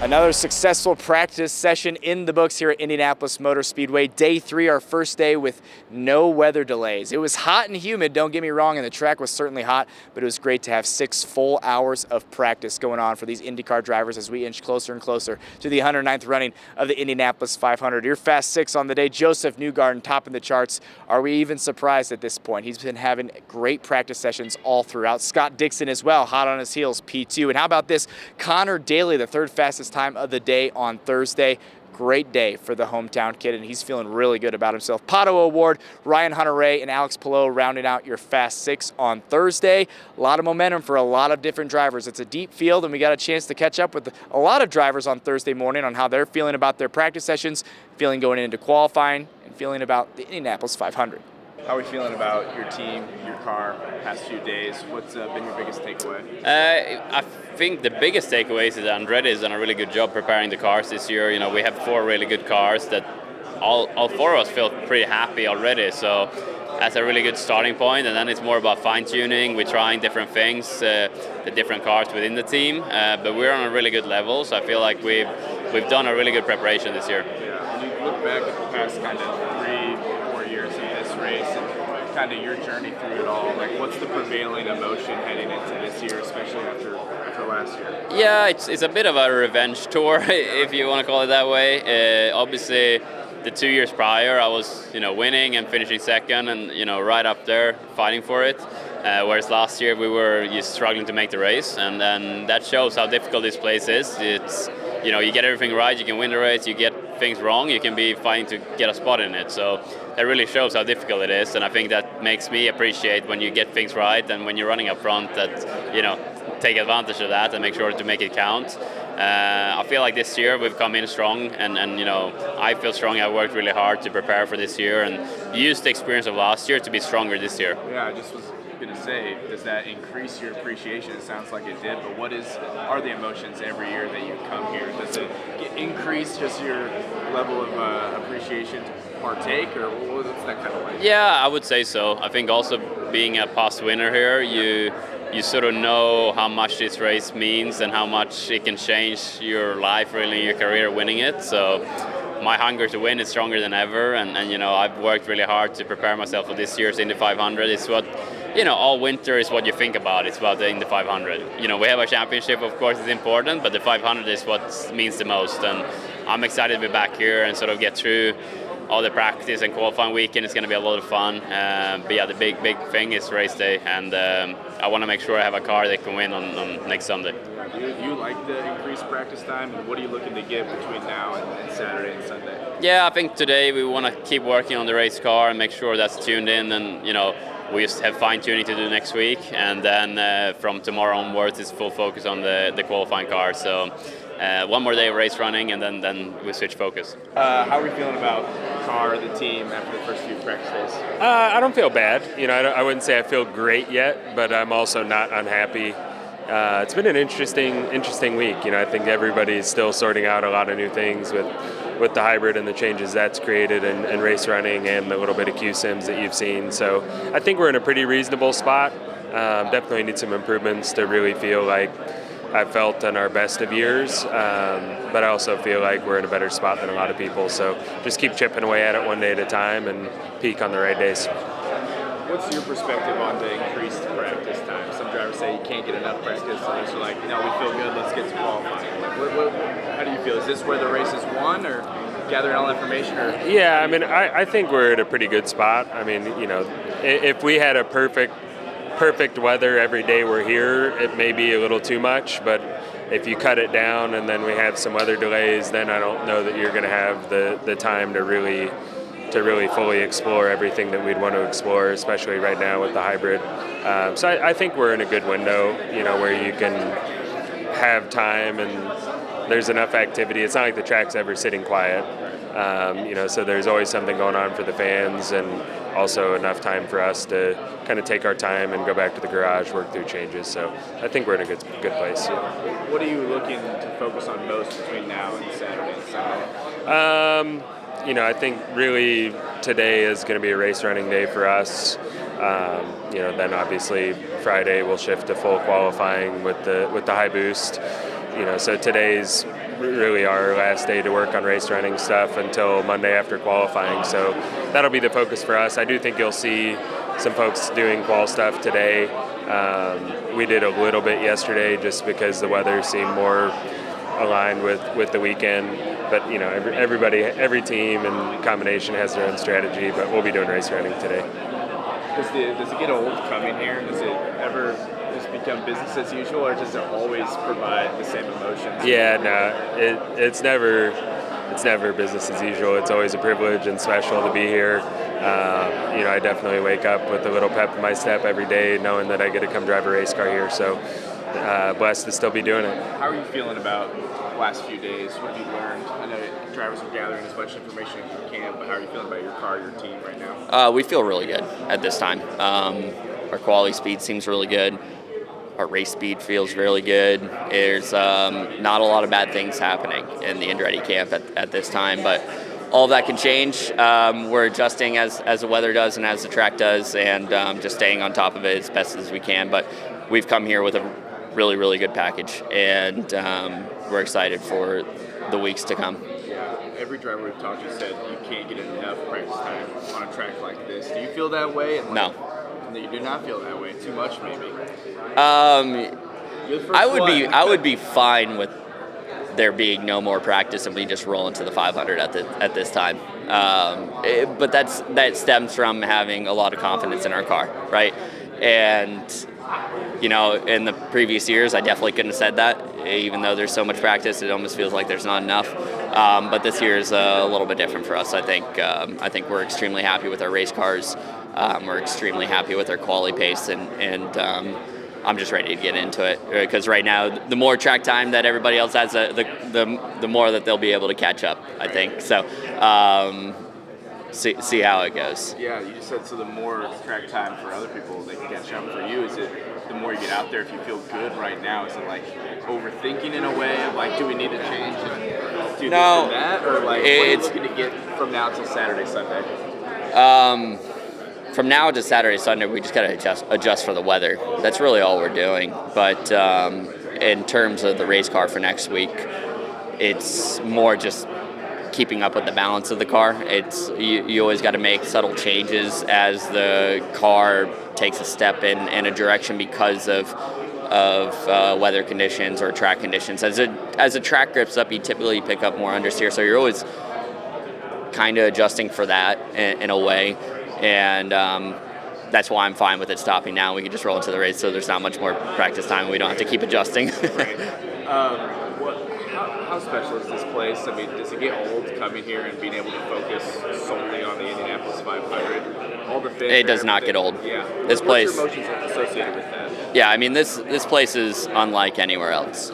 Another successful practice session in the books here at Indianapolis Motor Speedway. Day 3, our first day with no weather delays. It was hot and humid, don't get me wrong, and the track was certainly hot, but it was great to have 6 full hours of practice going on for these IndyCar drivers as we inch closer and closer to the 109th running of the Indianapolis 500. Your Fast 6 on the day, Josef Newgarden topping the charts. Are we even surprised at this point? He's been having great practice sessions all throughout. Scott Dixon as well, hot on his heels, P2. And how about this? Connor Daly, the third fastest time of the day on Thursday. Great day for the hometown kid, and he's feeling really good about himself. Pato Award, Ryan Hunter-Reay and Alex Palou rounding out your Fast 6 on Thursday. A lot of momentum for a lot of different drivers. It's a deep field, and we got a chance to catch up with a lot of drivers on Thursday morning on how they're feeling about their practice sessions, feeling going into qualifying, and feeling about the Indianapolis 500. How are we feeling about your team, your car, past few days? What's been your biggest takeaway? I think the biggest takeaway is that Andretti has done a really good job preparing the cars this year. You know, we have 4 really good cars that all 4 of us feel pretty happy already. So that's a really good starting point. And then it's more about fine-tuning. We're trying different things, the different cars within the team. But we're on a really good level. So I feel like we've done a really good preparation this year. Yeah, when you look back at the past kind of 3-4 years of this race and kind of your journey through it all, like what's the prevailing emotion heading into this year, especially after last year? Yeah, it's a bit of a revenge tour, if you want to call it that way. Obviously, the 2 years prior, I was winning and finishing second, and right up there fighting for it. Whereas last year we were just struggling to make the race, and then that shows how difficult this place is. It's you get everything right, you can win the race. You get things wrong, you can be fighting to get a spot in it. So that really shows how difficult it is, and I think that makes me appreciate when you get things right and when you're running up front that take advantage of that and make sure to make it count. I feel like this year we've come in strong, and I feel strong. I worked really hard to prepare for this year and use the experience of last year to be stronger this year. Yeah, I just was going to say, does that increase your appreciation? It sounds like it did, but what are the emotions every year that you come here? Does it increase just your level of appreciation to partake, or what's that kind of like? Yeah, I would say so. I think also being a past winner here, you sort of know how much this race means and how much it can change your life, really, your career, winning it. So my hunger to win is stronger than ever, and I've worked really hard to prepare myself for this year's Indy 500. It's what all winter is what you think about. It's about the Indy 500. We have a championship, of course, it's important, but the 500 is what means the most, and I'm excited to be back here and sort of get through all the practice and qualifying weekend. It's going to be a lot of fun. But yeah, the big thing is race day, and I want to make sure I have a car that can win on next Sunday. Do you like the increased practice time, and what are you looking to get between now and Saturday and Sunday? Yeah, I think today we want to keep working on the race car and make sure that's tuned in, and we just have fine-tuning to do next week, and then from tomorrow onwards it's full focus on the qualifying car. So one more day of race running, and then we switch focus. How are we feeling about car, the team, after the first few practice days? I don't feel bad. I wouldn't say I feel great yet, but I'm also not unhappy. It's been an interesting week. I think everybody's still sorting out a lot of new things with the hybrid and the changes that's created and race running and the little bit of Q-Sims that you've seen. So I think we're in a pretty reasonable spot. Definitely need some improvements to really feel like I've felt in our best of years, but I also feel like we're in a better spot than a lot of people. So just keep chipping away at it one day at a time and peak on the right days. What's your perspective on the increased practice time? Some drivers say you can't get enough practice, others are like, we feel good, let's get to qualifying. How do you feel? Is this where the race is won, or gathering all information? Or? Yeah, I think we're at a pretty good spot. If we had a perfect weather every day we're here, it may be a little too much, but if you cut it down and then we have some weather delays, then I don't know that you're going to have the time to really fully explore everything that we'd want to explore, especially right now with the hybrid. So I think we're in a good window, where you can have time and there's enough activity. It's not like the track's ever sitting quiet, so there's always something going on for the fans, and also enough time for us to kind of take our time and go back to the garage, work through changes. So I think we're in a good place. What are you looking to focus on most between now and Saturday and Sunday? I think really today is going to be a race running day for us. Then obviously Friday we'll shift to full qualifying with the high boost. So today's really our last day to work on race running stuff until Monday after qualifying. So that'll be the focus for us. I do think you'll see some folks doing qual stuff today. We did a little bit yesterday just because the weather seemed more aligned with the weekend. But every team and combination has their own strategy. But we'll be doing race running today. Does it get old coming here? Does it ever just become business as usual, or does it always provide the same emotions? Yeah, no, it's never business as usual. It's always a privilege and special to be here. I definitely wake up with a little pep in my step every day, knowing that I get to come drive a race car here. So blessed to still be doing it. How are you feeling about the last few days? What have you learned? I know drivers are gathering as much information as you can, but how are you feeling about your car, your team right now? We feel really good at this time. Our quality speed seems really good. Our race speed feels really good. There's not a lot of bad things happening in the Indy camp at this time, but all of that can change. We're adjusting as the weather does and as the track does, and just staying on top of it as best as we can. But we've come here with a really, really good package, and we're excited for the weeks to come. Yeah, every driver we've talked to said you can't get enough practice time on a track like this. Do you feel that way? And No. You do not feel that way. Too much, maybe. I would be fine with there being no more practice and we just roll into the 500 at this time. But that stems from having a lot of confidence in our car, right? And in the previous years, I definitely couldn't have said that. Even though there's so much practice, it almost feels like there's not enough. But this year is a little bit different for us. I think we're extremely happy with our race cars. We're extremely happy with our quality pace, and I'm just ready to get into it. Because right now, the more track time that everybody else has, the more that they'll be able to catch up, I think. So see how it goes. Yeah, you just said so the more track time for other people, they can catch up. For you, is it the more you get out there, if you feel good right now, is it like overthinking in a way of like, do we need to change and do this and that? Or like, what are you looking to get from now till Saturday, Sunday? From now to Saturday, Sunday, we just got to adjust for the weather. That's really all we're doing. But in terms of the race car for next week, it's more just keeping up with the balance of the car. It's you always got to make subtle changes as the car takes a step in a direction because of weather conditions or track conditions. As the track grips up, you typically pick up more understeer, so you're always kind of adjusting for that in a way. And that's why I'm fine with it stopping now. We can just roll into the race, so there's not much more practice time. We don't have to keep adjusting. Right. How special is this place? I mean, does it get old coming here and being able to focus solely on the Indianapolis 500? All the it does not get old. Yeah. This place. What's your emotions associated with that? Yeah, I mean, this place is unlike anywhere else.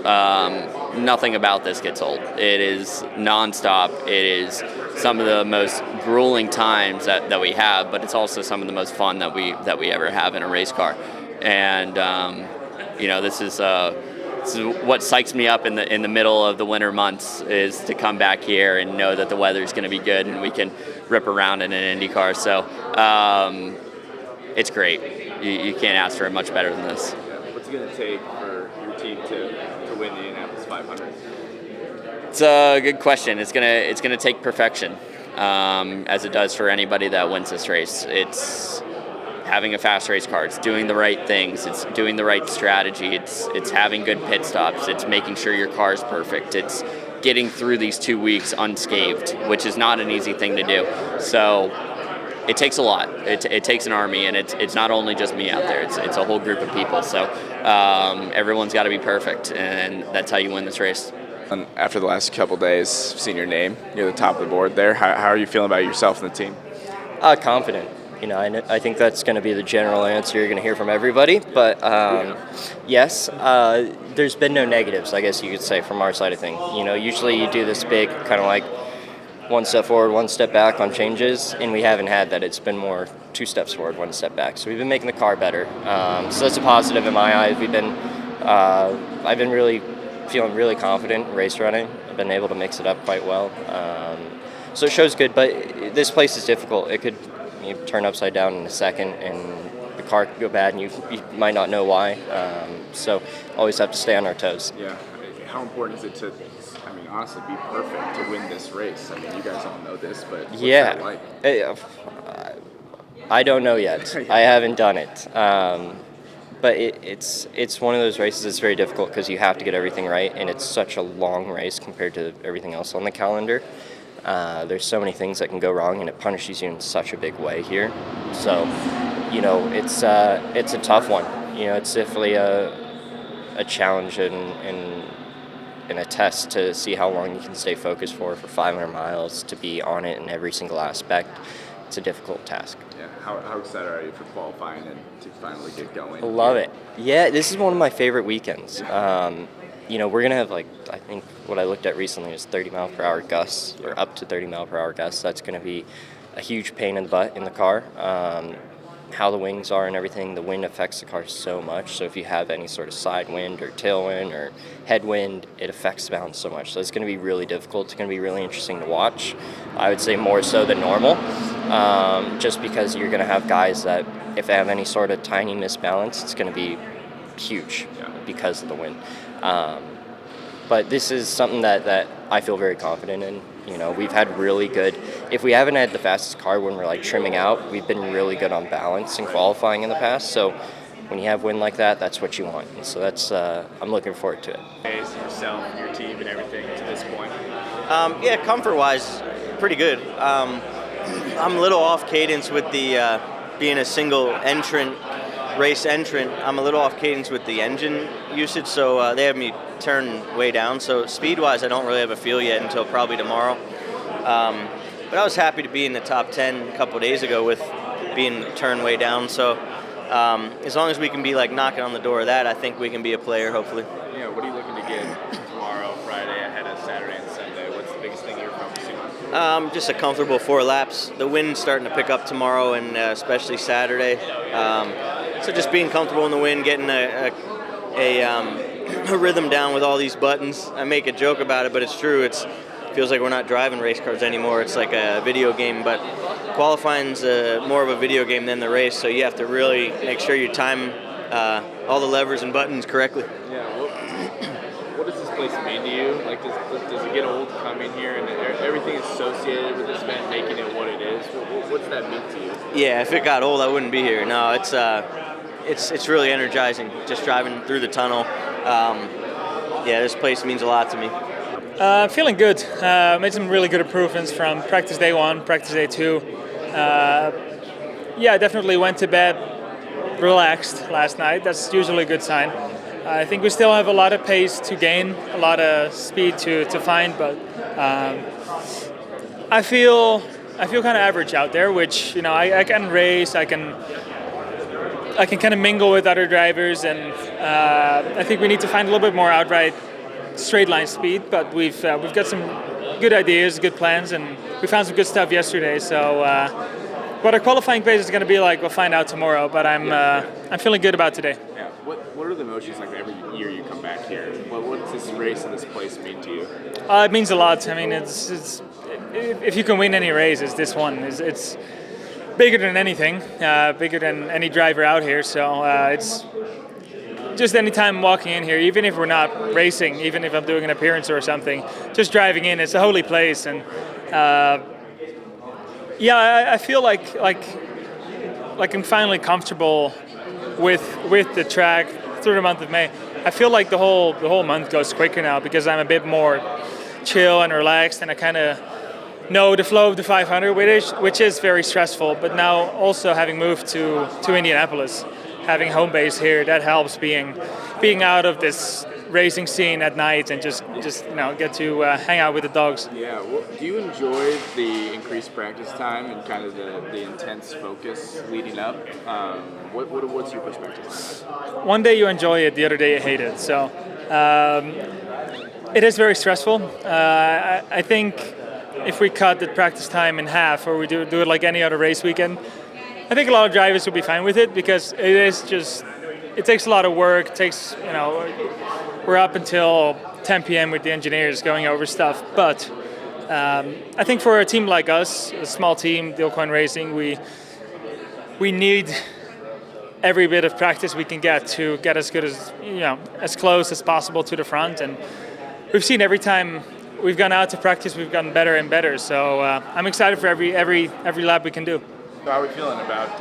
Nothing about this gets old. It is nonstop. It is some of the most grueling times that we have, but it's also some of the most fun that we ever have in a race car. And this is what psychs me up in the middle of the winter months, is to come back here and know that the weather's going to be good and we can rip around in an Indy car. So it's great. You can't ask for it much better than this. What's it going to take for your team to win the Indianapolis 500? It's a good question. It's gonna take perfection, as it does for anybody that wins this race. It's having a fast race car. It's doing the right things. It's doing the right strategy. It's having good pit stops. It's making sure your car is perfect. It's getting through these 2 weeks unscathed, which is not an easy thing to do. So it takes a lot. It takes an army, and it's not only just me out there. It's a whole group of people. So everyone's got to be perfect, and that's how you win this race. And after the last couple days, seeing your name near the top of the board there, how are you feeling about yourself and the team? Confident. I think that's going to be the general answer you're going to hear from everybody. But yes, there's been no negatives, I guess you could say, from our side of things. Usually you do this big kind of like one step forward, one step back on changes, and we haven't had that. It's been more 2 steps forward, 1 step back. So we've been making the car better. So that's a positive in my eyes. I've been really feeling really confident in race running. I've been able to mix it up quite well. So it shows good, but this place is difficult. It could turn upside down in a second, and the car could go bad, and you might not know why. So always have to stay on our toes. Yeah. How important is it to, mean, honestly, be perfect to win this race? I mean, you guys all know this, but what's Yeah. that like? I don't know yet. I haven't done it. But it's one of those races that's very difficult because you have to get everything right, and it's such a long race compared to everything else on the calendar. There's so many things that can go wrong, and it punishes you in such a big way here. So, it's a tough one. It's definitely a challenge and a test to see how long you can stay focused for 500 miles, to be on it in every single aspect. It's a difficult task. Yeah. How excited are you for qualifying and to finally get going? I love it. Yeah, this is one of my favorite weekends. We're going to have, I think what I looked at recently is 30 mile per hour gusts, or up to 30 mile per hour gusts. That's going to be a huge pain in the butt in the car. How the wings are and everything, the wind affects the car so much. So if you have any sort of side wind or tailwind or headwind, it affects the balance so much. So it's going to be really difficult. It's going to be really interesting to watch. I would say more so than normal, just because you're going to have guys that if they have any sort of tiny misbalance, it's going to be huge because of the wind. But this is something that I feel very confident in. We've had really good, if we haven't had the fastest car when we're trimming out, we've been really good on balance and qualifying in the past. So when you have wind like that, that's what you want. And so that's, I'm looking forward to it. Yourself, your team, and everything to this point. Comfort-wise, pretty good. I'm a little off cadence with the being a single race entrant. I'm a little off cadence with the engine usage, so they have me turn way down. So speed-wise, I don't really have a feel yet until probably tomorrow. But I was happy to be in the top 10 a couple days ago with being turned way down. So as long as we can be knocking on the door of that, I think we can be a player, hopefully. Yeah, what are you looking to get tomorrow, Friday, ahead of Saturday and Sunday? What's the biggest thing you're focusing on? Just a comfortable 4 laps. The wind's starting to pick up tomorrow and especially Saturday. So just being comfortable in the wind, getting a rhythm down with all these buttons. I make a joke about it, but it's true. It feels like we're not driving race cars anymore. It's like a video game, but qualifying's more of a video game than the race, so you have to really make sure you time all the levers and buttons correctly. Yeah, what does this place mean to you? Does it get old coming here and everything associated with this event, making it what it is? What's that mean to you? Yeah, if it got old, I wouldn't be here. No, it's really energizing just driving through the tunnel. This place means a lot to me. Feeling good. Made some really good improvements from practice day 1, practice day 2. Definitely went to bed relaxed last night. That's usually a good sign. I think we still have a lot of pace to gain, a lot of speed to find, but I feel kind of average out there, which I can race, I can kind of mingle with other drivers, and I think we need to find a little bit more outright straight line speed. But we've got some good ideas, good plans, and we found some good stuff yesterday. So what our qualifying pace is going to be like, we'll find out tomorrow. But I'm feeling good about today. Yeah. What are the emotions like every year you come back here? What's this race and this place mean to you? It means a lot. I mean, it's if you can win any races, this one it's bigger than anything, bigger than any driver out here. So it's just any time walking in here, even if we're not racing, even if I'm doing an appearance or something, just driving in, it's a holy place. And I feel like I'm finally comfortable with the track through the month of May. I feel like the whole month goes quicker now because I'm a bit more chill and relaxed, and I kind of know the flow of the 500, which is very stressful. But now also having moved to Indianapolis, having home base here, that helps being out of this racing scene at night and just get to hang out with the dogs. Yeah. Well, do you enjoy the increased practice time and kind of the intense focus leading up? What's your perspective on that? One day you enjoy it, the other day you hate it. So it is very stressful. I think if we cut the practice time in half, or we do it like any other race weekend, I think a lot of drivers would be fine with it, because it takes a lot of work. It takes, we're up until 10 p.m. with the engineers going over stuff. But I think for a team like us, a small team, Dilcoin Racing, we need every bit of practice we can get to get as good as, as close as possible to the front. And we've seen every time we've gone out to practice, we've gotten better and better. So I'm excited for every lap we can do. So how are we feeling about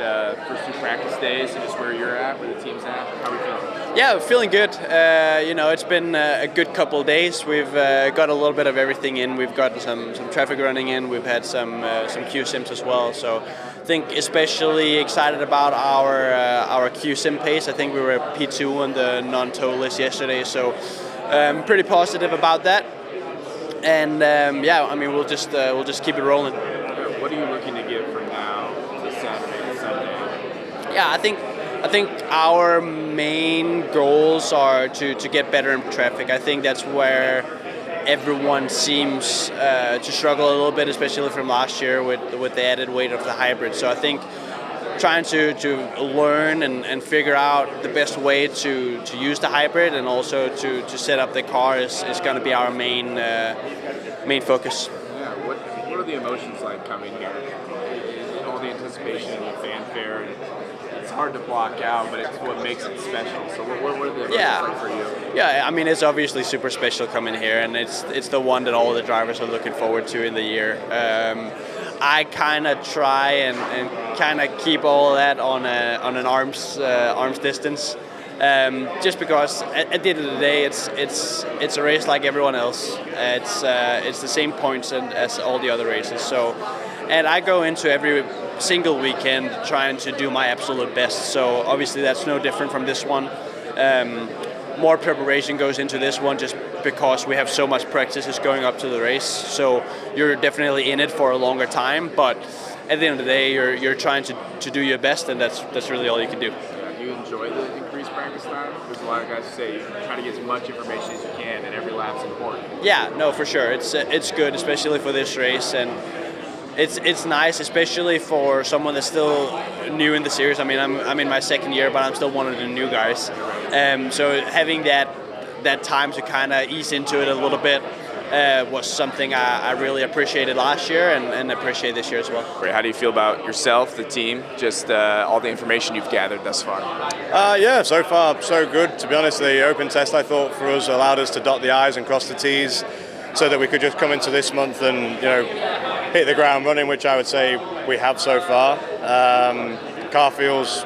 first 2 practice days and just where you're at, where the team's at? How are we feeling? Yeah, feeling good. It's been a good couple of days. We've got a little bit of everything in. We've gotten some traffic running in. We've had some Q sims as well. So I think especially excited about our Q sim pace. I think we were at P2 on the non-tow list yesterday. So pretty positive about that. And we'll just keep it rolling. What are you looking to get from now to Saturday and Sunday? Yeah, I think our main goals are to get better in traffic. I think that's where everyone seems to struggle a little bit, especially from last year with the added weight of the hybrid. So I think trying to learn and figure out the best way to use the hybrid and also to set up the car is going to be our main focus. Yeah, what are the emotions like coming here? All the anticipation and the fanfare, and it's hard to block out, but it's what makes it special. So what are the emotions like for you? Yeah, I mean, it's obviously super special coming here, and it's the one that all the drivers are looking forward to in the year. I kind of try and kind of keep all of that on an arm's distance. Just because at the end of the day, it's a race like everyone else. It's the same points as all the other races. So, and I go into every single weekend trying to do my absolute best. So obviously that's no different from this one. More preparation goes into this one just because we have so much practices going up to the race. So you're definitely in it for a longer time, but at the end of the day, you're trying to do your best, and that's really all you can do. Do you enjoy the increased practice time? There's a lot of guys who say you try to get as much information as you can, and every lap's important. Yeah, no, for sure. It's good, especially for this race, and it's nice, especially for someone that's still new in the series. I mean, I'm in my second year, but I'm still one of the new guys. So having that time to kind of ease into it a little bit was something I really appreciated last year and appreciate this year as well. How do you feel about yourself, the team, just all the information you've gathered thus far? Yeah, so far so good. To be honest, the open test I thought for us allowed us to dot the I's and cross the T's, so that we could just come into this month and hit the ground running, which I would say we have so far. Car feels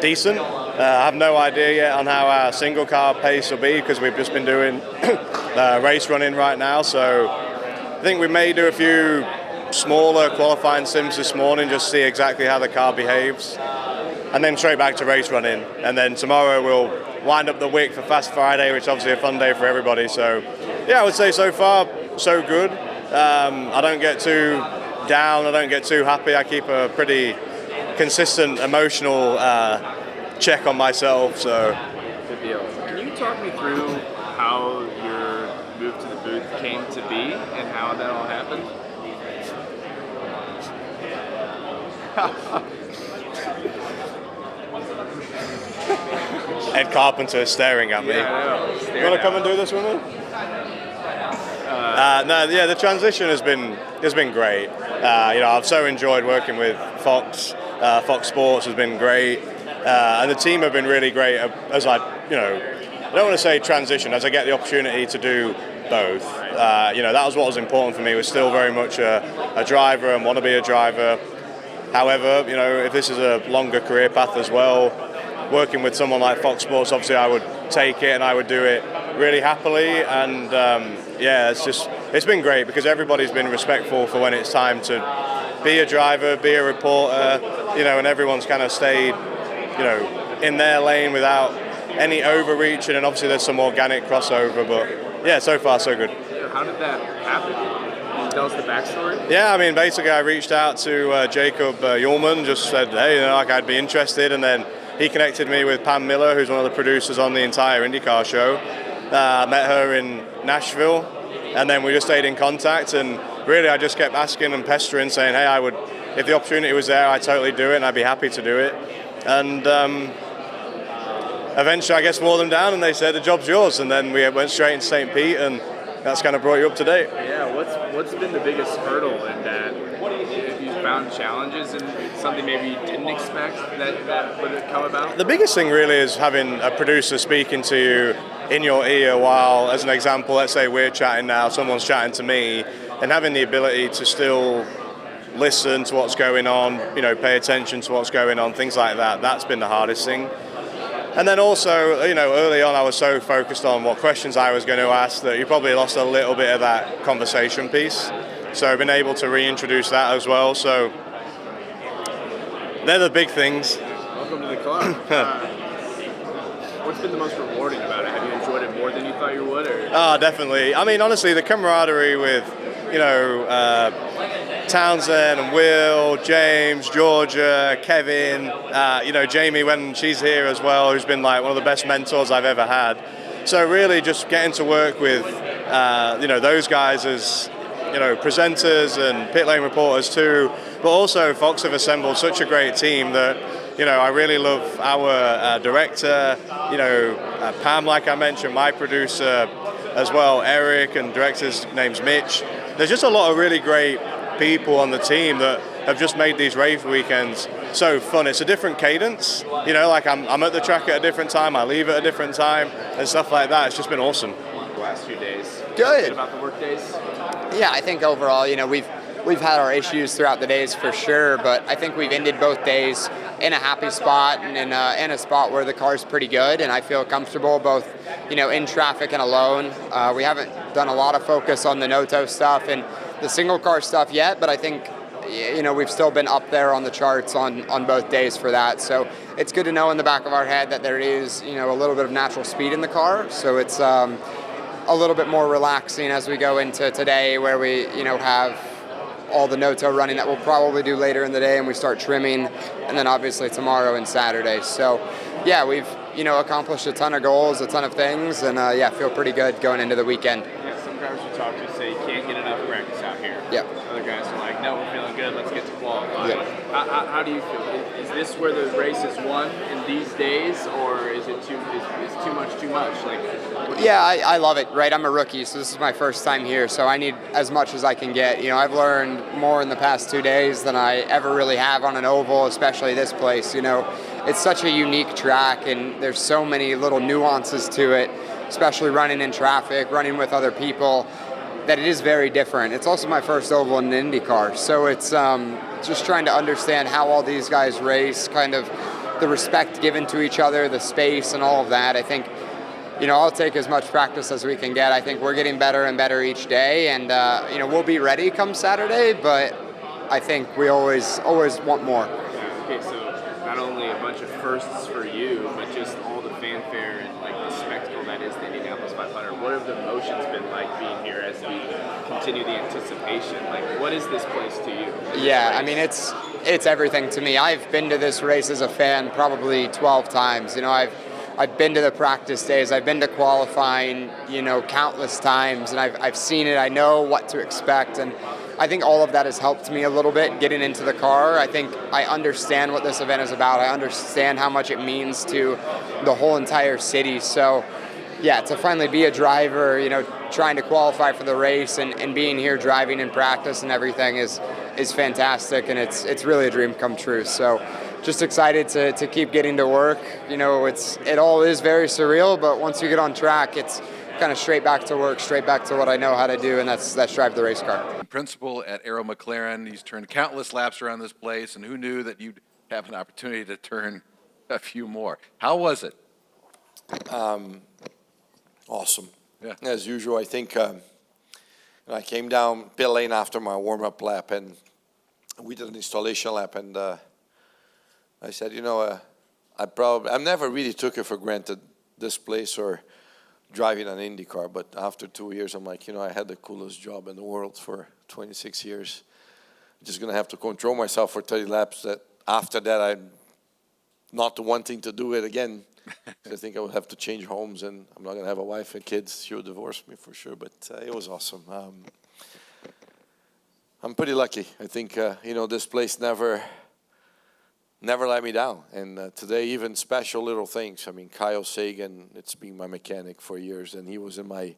decent. I have no idea yet on how our single car pace will be because we've just been doing race running right now. So I think we may do a few smaller qualifying sims this morning, just see exactly how the car behaves, and then straight back to race running. And then tomorrow we'll wind up the wick for Fast Friday, which is obviously a fun day for everybody. So yeah, I would say so far so good. I don't get too down, I don't get too happy. I keep a pretty consistent emotional check on myself. So good deal. Can you talk me through how your move to the booth came to be and how that all happened? Ed Carpenter is staring at me. Yeah, I know. You want to come and do this with me? The transition has been great. I've so enjoyed working with Fox. Fox Sports has been great, and the team have been really great. As I don't want to say transition, as I get the opportunity to do both. That was what was important for me. Was still very much a driver and want to be a driver. However, if this is a longer career path as well, working with someone like Fox Sports, obviously I would take it and I would do it really happily. And it's been great because everybody's been respectful for when it's time to be a driver, be a reporter, and everyone's kind of stayed, in their lane without any overreach. And obviously there's some organic crossover, but yeah, so far so good. How did that happen? Can you tell us the backstory? Yeah, I mean, basically I reached out to Jacob Ullman, just said, hey, I'd be interested, and then he connected me with Pam Miller, who's one of the producers on the entire IndyCar show. Met her in Nashville, and then we just stayed in contact, and really I just kept asking and pestering, saying, hey, if the opportunity was there, I'd totally do it, and I'd be happy to do it. And eventually I guess wore them down, and they said, the job's yours, and then we went straight into St. Pete, and that's kind of brought you up to date. Yeah, what's been the biggest hurdle in that? Have you found challenges in something maybe you didn't expect that would come about? The biggest thing really is having a producer speaking to you in your ear while, as an example, let's say we're chatting now, someone's chatting to me, and having the ability to still listen to what's going on, pay attention to what's going on, things like that. That's been the hardest thing. And then also, early on I was so focused on what questions I was going to ask that you probably lost a little bit of that conversation piece. So I've been able to reintroduce that as well. So they're the big things. Welcome to the club. What's been the most rewarding about it? Have you enjoyed it more than you thought you would? Or? Definitely. I mean, honestly, the camaraderie with, Townsend and Will, James, Georgia, Kevin, Jamie when she's here as well, who's been like one of the best mentors I've ever had. So really just getting to work with, those guys as, presenters and pit lane reporters too, but also Fox have assembled such a great team that, I really love our director, Pam, like I mentioned, my producer as well, Eric, and director's name's Mitch. There's just a lot of really great people on the team that have just made these race weekends so fun. It's a different cadence, like I'm at the track at a different time, I leave at a different time, and stuff like that. It's just been awesome. The last few days. Good. About the work days? Yeah, I think overall, we've had our issues throughout the days for sure, but I think we've ended both days in a happy spot and in a spot where the car's pretty good, and I feel comfortable both, in traffic and alone. We haven't done a lot of focus on the Noto stuff and the single car stuff yet, but I think, we've still been up there on the charts on both days for that. So it's good to know in the back of our head that there is, a little bit of natural speed in the car. So it's a little bit more relaxing as we go into today where we, have all the Noto running that we'll probably do later in the day and we start trimming, and then obviously tomorrow and Saturday. So yeah, we've, accomplished a ton of goals, a ton of things, and feel pretty good going into the weekend. Yeah, some drivers you talk to say you can't get enough practice out here. Yep. Other guys are like, no, we're feeling good, let's get to qualify. Yep. How do you feel? Is this where the race is won in these days, or is it too much too much? Yeah, I love it, right? I'm a rookie, so this is my first time here, so I need as much as I can get. I've learned more in the past 2 days than I ever really have on an oval, especially this place. It's such a unique track, and there's so many little nuances to it, especially running in traffic, running with other people, that it is very different. It's also my first oval in an IndyCar, so it's just trying to understand how all these guys race, kind of the respect given to each other, the space, and all of that. I think, I'll take as much practice as we can get. I think we're getting better and better each day, and we'll be ready come Saturday, but I think we always want more. Okay, so not only a bunch of firsts for you, but just all the fanfare and the spectacle that is the Indianapolis 500. What have the emotions been like being here as we continue the anticipation? What is this place to you? Yeah, I mean, it's everything to me. I've been to this race as a fan probably 12 times. I've been to the practice days, I've been to qualifying, countless times, and I've seen it. I know what to expect, and I think all of that has helped me a little bit getting into the car. I think I understand what this event is about. I understand how much it means to the whole entire city. So, yeah, to finally be a driver, trying to qualify for the race and being here driving in practice and everything is fantastic, and it's really a dream come true. So, just excited to keep getting to work. It all is very surreal, but once you get on track, it's kind of straight back to work, straight back to what I know how to do, and that's drive the race car. Principal at Arrow McLaren, he's turned countless laps around this place, and who knew that you'd have an opportunity to turn a few more? How was it? Awesome. Yeah. As usual, I think I came down pit lane after my warm-up lap, and we did an installation lap, and I said, I never really took it for granted, this place or driving an IndyCar, but after 2 years, I'm like, I had the coolest job in the world for 26 years. I'm just going to have to control myself for 30 laps. That after that, I'm not wanting to do it again. So I think I would have to change homes, and I'm not going to have a wife and kids. She would divorce me for sure, but it was awesome. I'm pretty lucky. I think, this place never let me down. And today, even special little things. I mean, Kyle Sagan, it's been my mechanic for years, and he was in my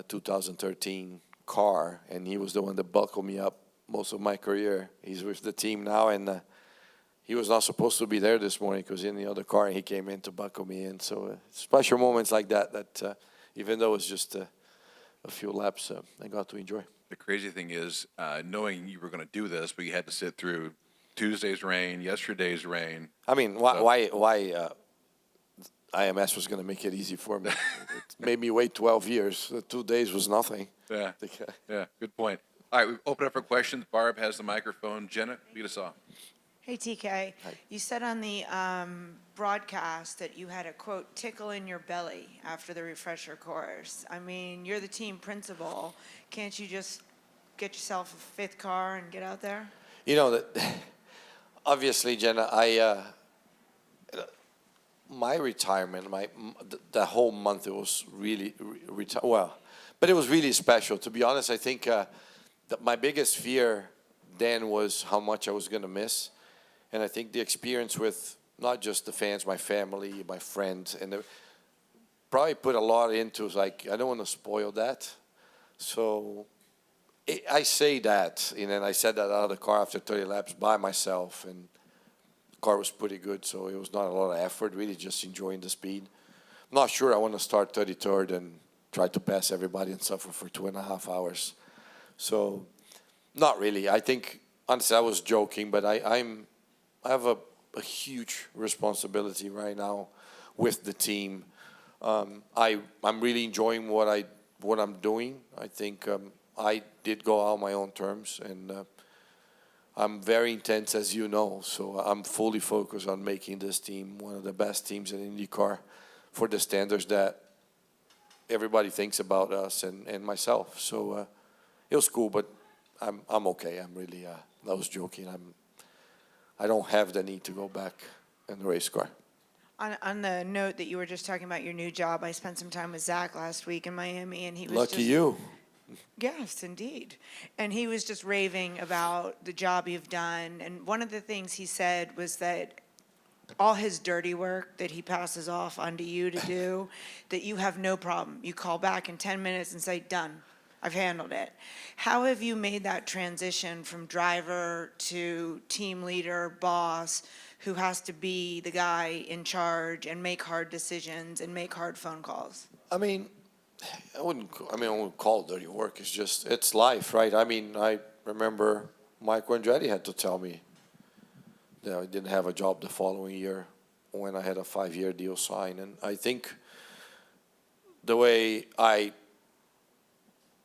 2013 car, and he was the one that buckled me up most of my career. He's with the team now, and he was not supposed to be there this morning because in the other car, and he came in to buckle me in. So special moments like that even though it's just a few laps, I got to enjoy. The crazy thing is, knowing you were going to do this, but you had to sit through Tuesday's rain, yesterday's rain. I mean, why IMS was going to make it easy for me? It made me wait 12 years. 2 days was nothing. Yeah, good point. All right, we've opened up for questions. Barb has the microphone. Jenna, lead us off. Hey, TK. You said on the broadcast that you had a, quote, tickle in your belly after the refresher course. I mean, you're the team principal. Can't you just get yourself a fifth car and get out there? You know, obviously, Jenna, my retirement, the whole month, it was really, but it was really special. To be honest, I think that my biggest fear then was how much I was going to miss. And I think the experience with not just the fans, my family, my friends, and probably put a lot into, like, I don't want to spoil that. So I say that, and then I said that out of the car after 30 laps by myself, and the car was pretty good, so it was not a lot of effort, really just enjoying the speed. I'm not sure I want to start 33rd and try to pass everybody and suffer for 2.5 hours. So not really. I think, honestly, I was joking, but I have a huge responsibility right now with the team. I'm really enjoying what I'm doing. I think I did go out on my own terms, and I'm very intense, as you know. So I'm fully focused on making this team one of the best teams in IndyCar for the standards that everybody thinks about us and myself. So it was cool, but I'm okay. I'm really I was joking. I don't have the need to go back in the race car. On the note that you were just talking about your new job, I spent some time with Zach last week in Miami, and he was Lucky you. Yes, indeed. And he was just raving about the job you've done. And one of the things he said was that all his dirty work that he passes off onto you to do, that you have no problem. You call back in 10 minutes and say, done. I've handled it. How have you made that transition from driver to team leader, boss, who has to be the guy in charge and make hard decisions and make hard phone calls? I mean, I wouldn't call it dirty work. It's life, right? I mean, I remember Mike Andretti had to tell me that I didn't have a job the following year when I had a 5-year deal signed. And I think the way I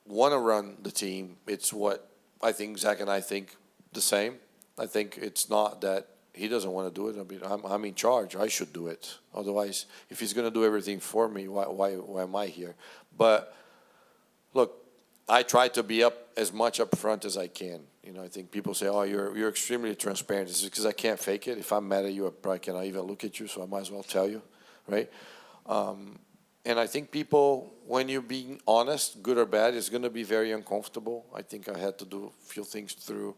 want to run the team, it's what I think Zach and I think the same. I think it's not that he doesn't want to do it. I mean, I'm in charge. I should do it. Otherwise, if he's going to do everything for me, why am I here? But look, I try to be as much up front as I can. You know, I think people say, "Oh, you're extremely transparent." It's because I can't fake it. If I'm mad at you, I probably cannot even look at you, so I might as well tell you, right? And I think people, when you're being honest, good or bad, is going to be very uncomfortable. I think I had to do a few things through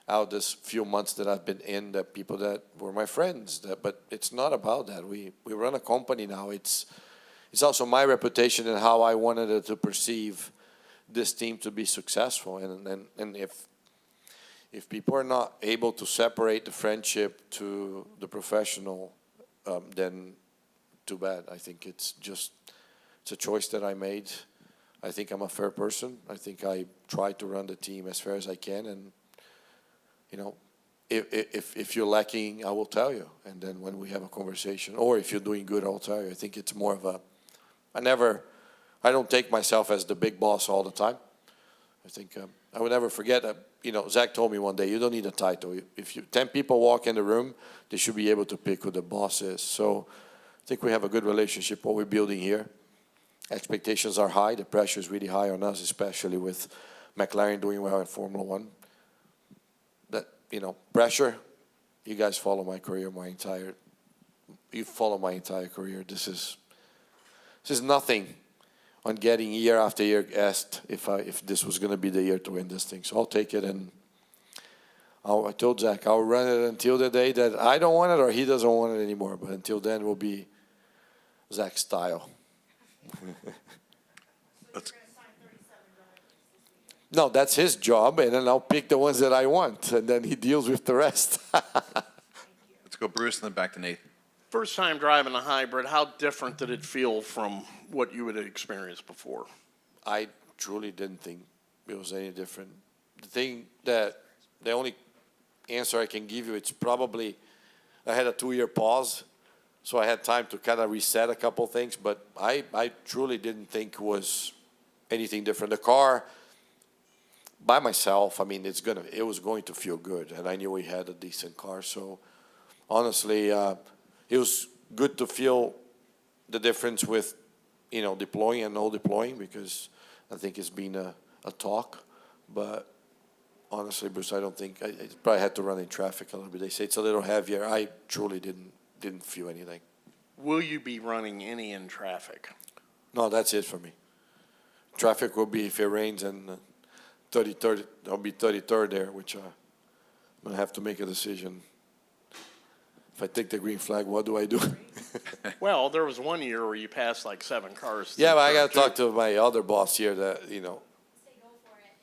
out this few months that I've been in, that people that were my friends. But it's not about that. We run a company now. It's also my reputation and how I wanted it to perceive this team to be successful. And if people are not able to separate the friendship to the professional, then too bad. I think it's a choice that I made. I think I'm a fair person. I think I try to run the team as fair as I can, and you know, if you're lacking, I will tell you. And then when we have a conversation, or if you're doing good, I'll tell you. I think it's more of I don't take myself as the big boss all the time. I think I would never forget that. You know, Zach told me one day, you don't need a title. If 10 people walk in the room, they should be able to pick who the boss is. So I think we have a good relationship, what we're building here. Expectations are high. The pressure is really high on us, especially with McLaren doing well in Formula One. That, you know, pressure, you guys follow my career, you follow my entire career. This is nothing on getting year after year asked if this was going to be the year to win this thing. So I'll take it, and I told Zach, I'll run it until the day that I don't want it or he doesn't want it anymore. But until then, we'll be Zach's style. No, that's his job, and then I'll pick the ones that I want, and then he deals with the rest. Let's go Bruce and then back to Nathan. First time driving a hybrid, how different did it feel from what you had experienced before? I truly didn't think it was any different. The only answer I can give you, it's probably I had a 2-year pause, so I had time to kind of reset a couple things, but I truly didn't think it was anything different. The car, by myself, I mean, it was going to feel good, and I knew we had a decent car, so honestly, it was good to feel the difference with, deploying and no deploying, because I think it's been a talk, but honestly, Bruce, I don't think I probably had to run in traffic a little bit. They say it's a little heavier. I truly didn't feel anything. Will you be running any in traffic? No, that's it for me. Traffic will be if it rains, and 33rd. I'll be 33rd there, which I'm gonna have to make a decision. If I take the green flag, what do I do? Well, there was one year where you passed like 7 cars. Yeah, but I got to talk to my other boss here that,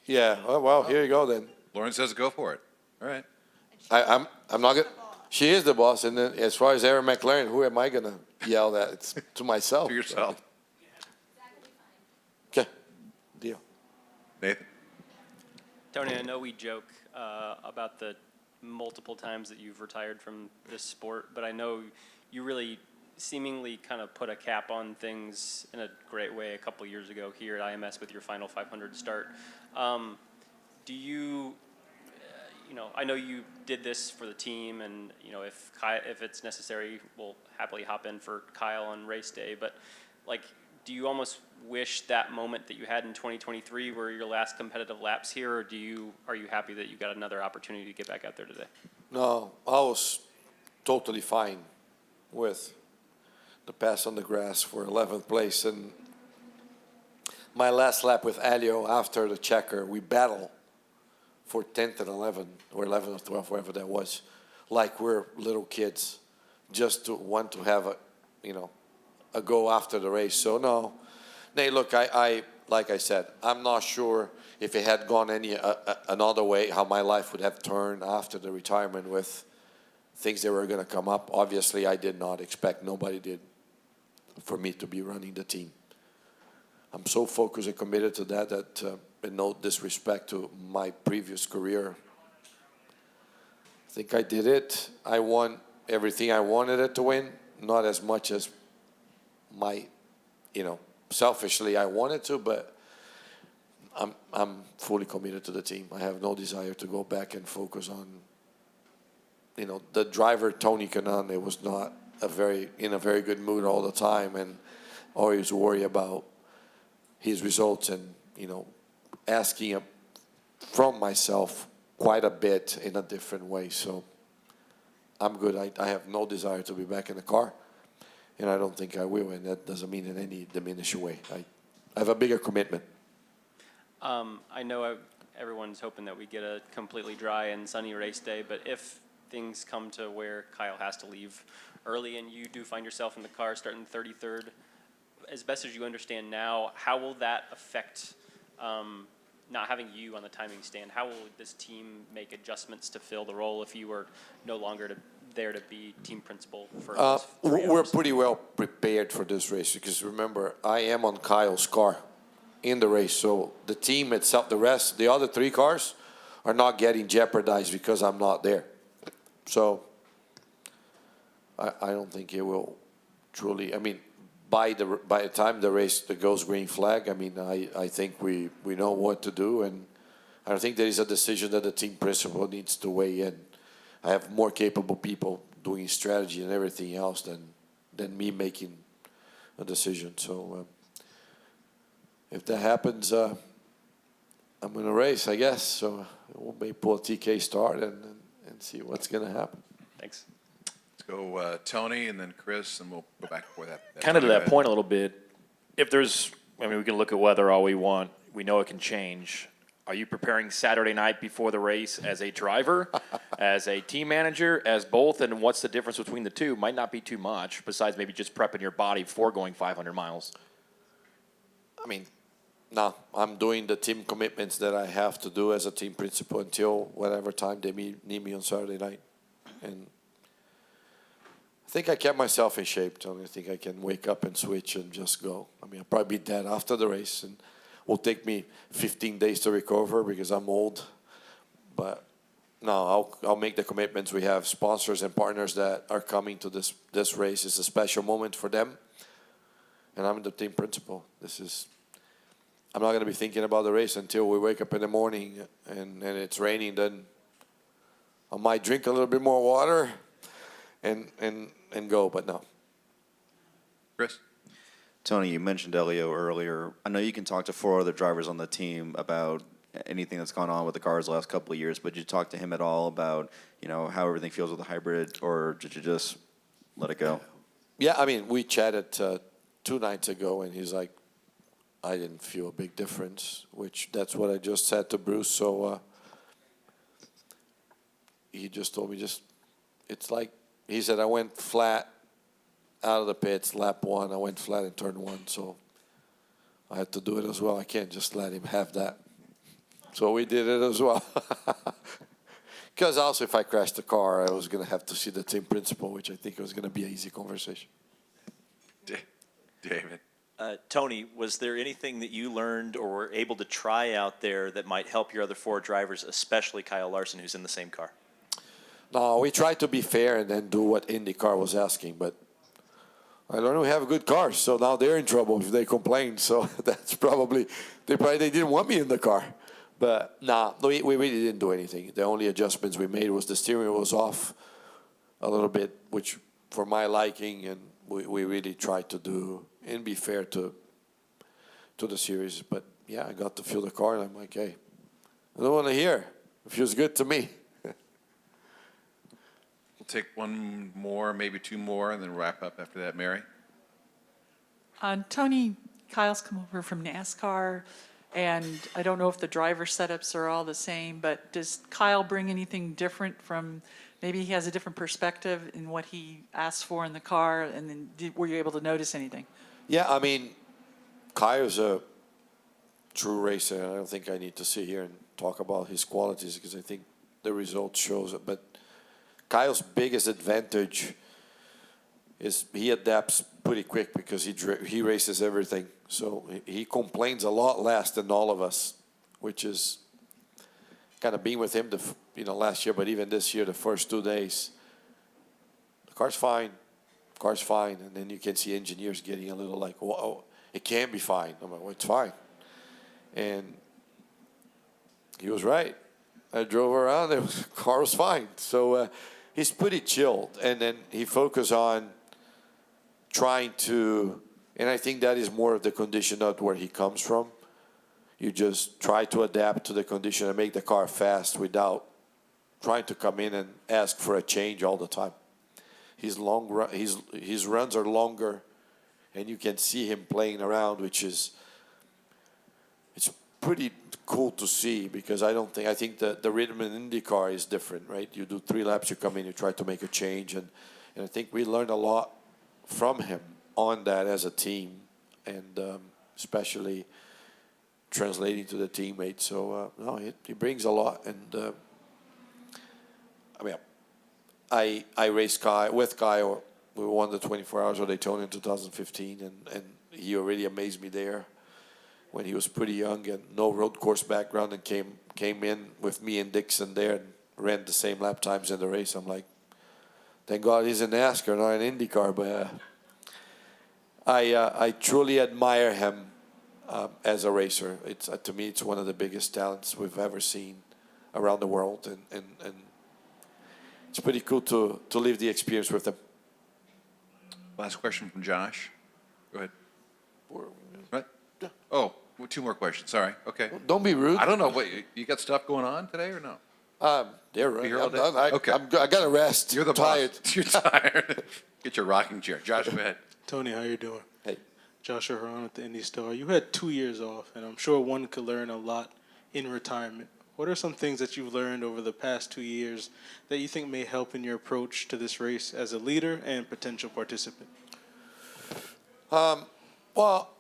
Yeah, well, here you go then. Lauren says go for it. All right. I'm not going to. She is the boss, and then as far as Aaron McLaren, who am I going to yell at? It's to myself. To yourself. Okay, deal. Nathan? Tony, I know we joke about the multiple times that you've retired from this sport, but I know you really seemingly kind of put a cap on things in a great way a couple years ago here at IMS with your final 500 start. Do you, I know you did this for the team, and if it's necessary, we'll happily hop in for Kyle on race day. But do you almost wish that moment that you had in 2023 were your last competitive laps here, or are you happy that you got another opportunity to get back out there today? No, I was totally fine with the pass on the grass for 11th place, and my last lap with Alio after the checker, we battled for 10th and 11, or 11 or 12, whatever that was, like we're little kids, just to want to have a go after the race. So no, Nate, look, I like I said, I'm not sure if it had gone any another way, how my life would have turned after the retirement with things that were going to come up. Obviously, I did not expect, nobody did, for me to be running the team. I'm so focused and committed to that with no disrespect to my previous career, I think I did it. I won everything I wanted it to win, not as much as selfishly I wanted to, but I'm fully committed to the team. I have no desire to go back and focus on, the driver, Tony Kanaan. It was not in a very good mood all the time, and always worry about his results, and asking him from myself quite a bit in a different way. So I'm good. I have no desire to be back in the car, and I don't think I will, and that doesn't mean in any diminished way. I have a bigger commitment. I know everyone's hoping that we get a completely dry and sunny race day, but if things come to where Kyle has to leave early and you do find yourself in the car starting 33rd, as best as you understand now, how will that affect not having you on the timing stand? How will this team make adjustments to fill the role if you were no longer there to be team principal for those 3 We're hours? pretty well prepared for this race, because remember, I am on Kyle's car in the race, so the team itself, the other 3 cars are not getting jeopardized because I'm not there. So I don't think it will truly, by the time the race goes green flag, I think we know what to do, and I think there is a decision that the team principal needs to weigh in. I have more capable people doing strategy and everything else than me making a decision. So if that happens, I'm going to race, I guess. So we'll maybe pull a TK start and see what's going to happen. Thanks. Let's go Tony and then Chris, and we'll go back for that. Kind of to that point a little bit, if there's, we can look at weather all we want. We know it can change. Are you preparing Saturday night before the race as a driver, as a team manager, as both? And what's the difference between the two? Might not be too much, besides maybe just prepping your body for going 500 miles. no, I'm doing the team commitments that I have to do as a team principal until whatever time they need me on Saturday night. And I think I kept myself in shape, Tony. I think I can wake up and switch and just go. I mean, I'll probably be dead after the race, and it will take me 15 days to recover because I'm old. But no, I'll make the commitments. We have sponsors and partners that are coming to this race. It's a special moment for them, and I'm the team principal. I'm not going to be thinking about the race until we wake up in the morning and it's raining. Then I might drink a little bit more water and go, but no. Chris? Tony, you mentioned Elio earlier. I know you can talk to 4 other drivers on the team about anything that's gone on with the cars the last couple of years, but did you talk to him at all about, how everything feels with the hybrid, or did you just let it go? Yeah, I mean, we chatted 2 nights ago, and he's like, I didn't feel a big difference, which that's what I just said to Bruce. So he just told me it's like, he said, I went flat out of the pits, lap 1. I went flat in turn 1, so I had to do it as well. I can't just let him have that. So we did it as well. Because also if I crashed the car, I was going to have to see the team principal, which I think was going to be an easy conversation. David? Tony, was there anything that you learned or were able to try out there that might help your other 4 drivers, especially Kyle Larson, who's in the same car? No, we tried to be fair and then do what IndyCar was asking, but I learned we have good cars, so now they're in trouble if they complain. So that's probably they didn't want me in the car. But we really didn't do anything. The only adjustments we made was the steering wheel was off a little bit, which for my liking, and we really tried to do and be fair to the series. But yeah, I got to feel the car, and I'm like, hey, I don't want to hear. It feels good to me. We'll take 1 more, maybe 2 more, and then wrap up after that. Mary? Tony, Kyle's come over from NASCAR, and I don't know if the driver setups are all the same, but does Kyle bring anything different from, maybe he has a different perspective in what he asked for in the car, and then were you able to notice anything? Yeah, I mean, Kyle's a true racer, and I don't think I need to sit here and talk about his qualities because I think the result shows it. But Kyle's biggest advantage is he adapts pretty quick because he races everything. So he complains a lot less than all of us, which is kind of being with him last year, but even this year, the first 2 days, the car's fine, and then you can see engineers getting a little like, whoa, it can't be fine. I'm like, well, it's fine. And he was right. I drove around, the car was fine. So he's pretty chilled, and then he focused on trying to, and I think that is more of the condition, not where he comes from. You just try to adapt to the condition and make the car fast without trying to come in and ask for a change all the time. His runs are longer, and you can see him playing around, which is it's pretty cool to see because I think the rhythm in IndyCar is different, right? You do 3 laps, you come in, you try to make a change, and I think we learned a lot from him on that as a team, and especially translating to the teammates. So no, he brings a lot, and I mean, I raced with Kyle. We won the 24 Hours of Daytona in 2015, and he already amazed me there when he was pretty young and no road course background, and came in with me and Dixon there and ran the same lap times in the race. I'm like, thank God he's in NASCAR, not in IndyCar. But I truly admire him as a racer. It's to me, it's one of the biggest talents we've ever seen around the world, and it's pretty cool to live the experience with him. Last question from Josh. Go ahead. What? Oh, 2 more questions. Sorry. Okay. Well, don't be rude. I don't know. Wait, you got stuff going on today or no? They're right. Here all day? Okay. I got to rest. You're the tired. boss. You're tired. Get your rocking chair. Josh, go ahead. Tony, how you doing? Hey. Joshua Huron at the Indy Star. You had 2 years off, and I'm sure one could learn a lot in retirement. What are some things that you've learned over the past 2 years that you think may help in your approach to this race as a leader and potential participant? Well,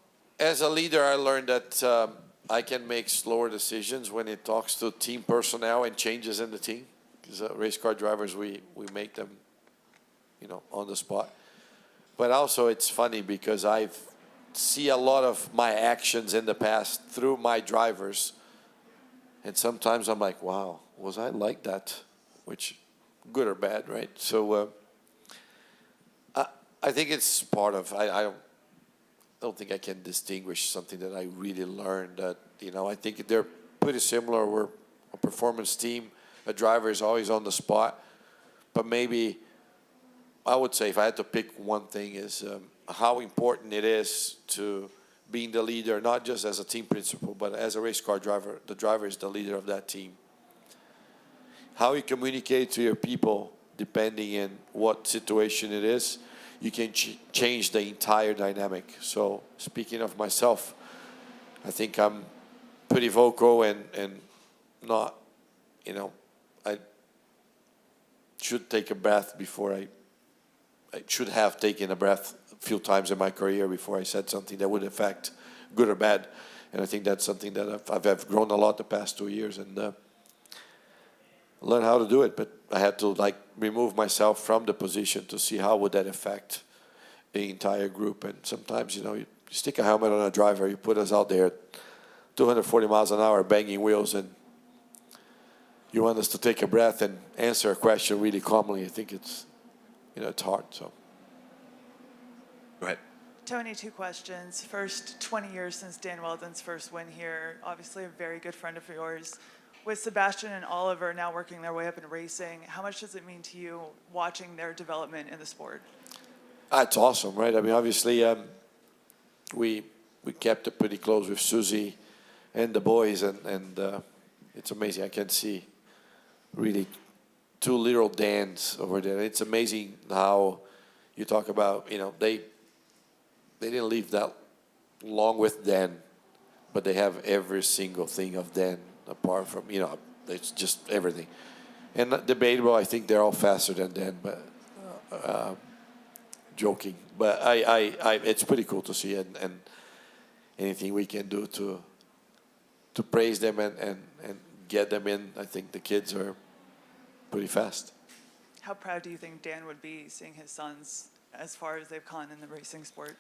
as a leader, I learned that I can make slower decisions when it talks to team personnel and changes in the team. Because race car drivers, we make them, on the spot. But also it's funny because I see a lot of my actions in the past through my drivers. And sometimes I'm like, wow, was I like that? Which, good or bad, right? So I think it's part of, I don't think I can distinguish something that I really learned. That I think they're pretty similar. We're a performance team. A driver is always on the spot. But maybe I would say if I had to pick one thing is how important it is to being the leader, not just as a team principal, but as a race car driver. The driver is the leader of that team. How you communicate to your people, depending on what situation it is, you can change the entire dynamic. So speaking of myself, I think I'm pretty vocal and not, I should take a breath before I should have taken a breath a few times in my career before I said something that would affect good or bad. And I think that's something that I've grown a lot the past 2 years and learn how to do it. But I had to remove myself from the position to see how would that affect the entire group. And sometimes, you stick a helmet on a driver, you put us out there at 240 miles an hour banging wheels, and you want us to take a breath and answer a question really calmly. I think it's, it's hard. So, go ahead. Tony, 2 questions. First, 20 years since Dan Weldon's first win here. Obviously a very good friend of yours. With Sebastian and Oliver now working their way up in racing, how much does it mean to you watching their development in the sport? It's awesome, right? I mean, obviously, we kept it pretty close with Susie and the boys, and it's amazing. I can see really 2 little Dans over there. It's amazing how you talk about, they didn't live that long with Dan, but they have every single thing of Dan apart from, it's just everything. And debatable, I think they're all faster than Dan, but joking. But it's pretty cool to see, and anything we can do to praise them and get them in. I think the kids are pretty fast. How proud do you think Dan would be seeing his sons as far as they've gone in the racing sport?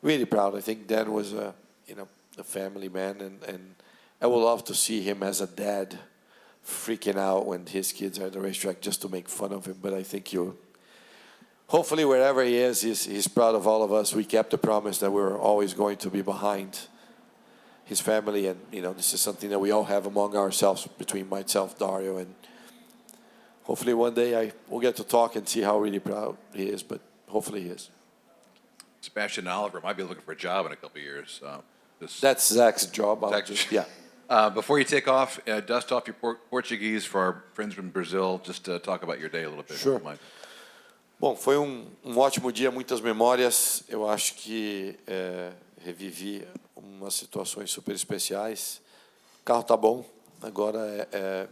Really proud. I think Dan was a family man, and I would love to see him as a dad freaking out when his kids are at the racetrack just to make fun of him. But I think hopefully wherever he is, he's proud of all of us. We kept the promise that we're always going to be behind his family, and this is something that we all have among ourselves, between myself, Dario, and hopefully one day we'll get to talk and see how really proud he is, but hopefully he is. Sebastian and Oliver might be looking for a job in a couple of years. That's Zach's job. Before you take off, dust off your Portuguese for our friends from Brazil, just to talk about your day a little bit. Sure. Bom, foi ótimo dia, muitas memórias. Eu acho que revivi umas situações super especiais. O carro tá bom. Agora é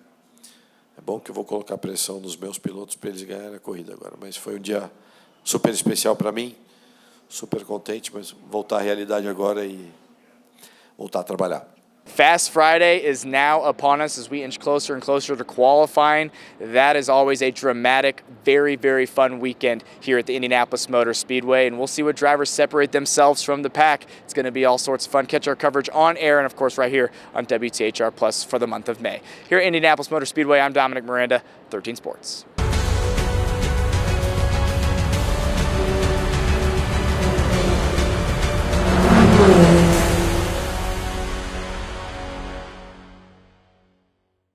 bom que eu vou colocar pressão nos meus pilotos para eles ganharem a corrida agora. Mas foi dia super especial para mim. Super contente, mas voltar à realidade agora e voltar a trabalhar. Fast Friday is now upon us as we inch closer and closer to qualifying. That is always a dramatic, very, very fun weekend here at the Indianapolis Motor Speedway, and we'll see what drivers separate themselves from the pack. It's going to be all sorts of fun. Catch our coverage on air and, of course, right here on WTHR Plus for the month of May. Here at Indianapolis Motor Speedway, I'm Dominic Miranda, 13 Sports.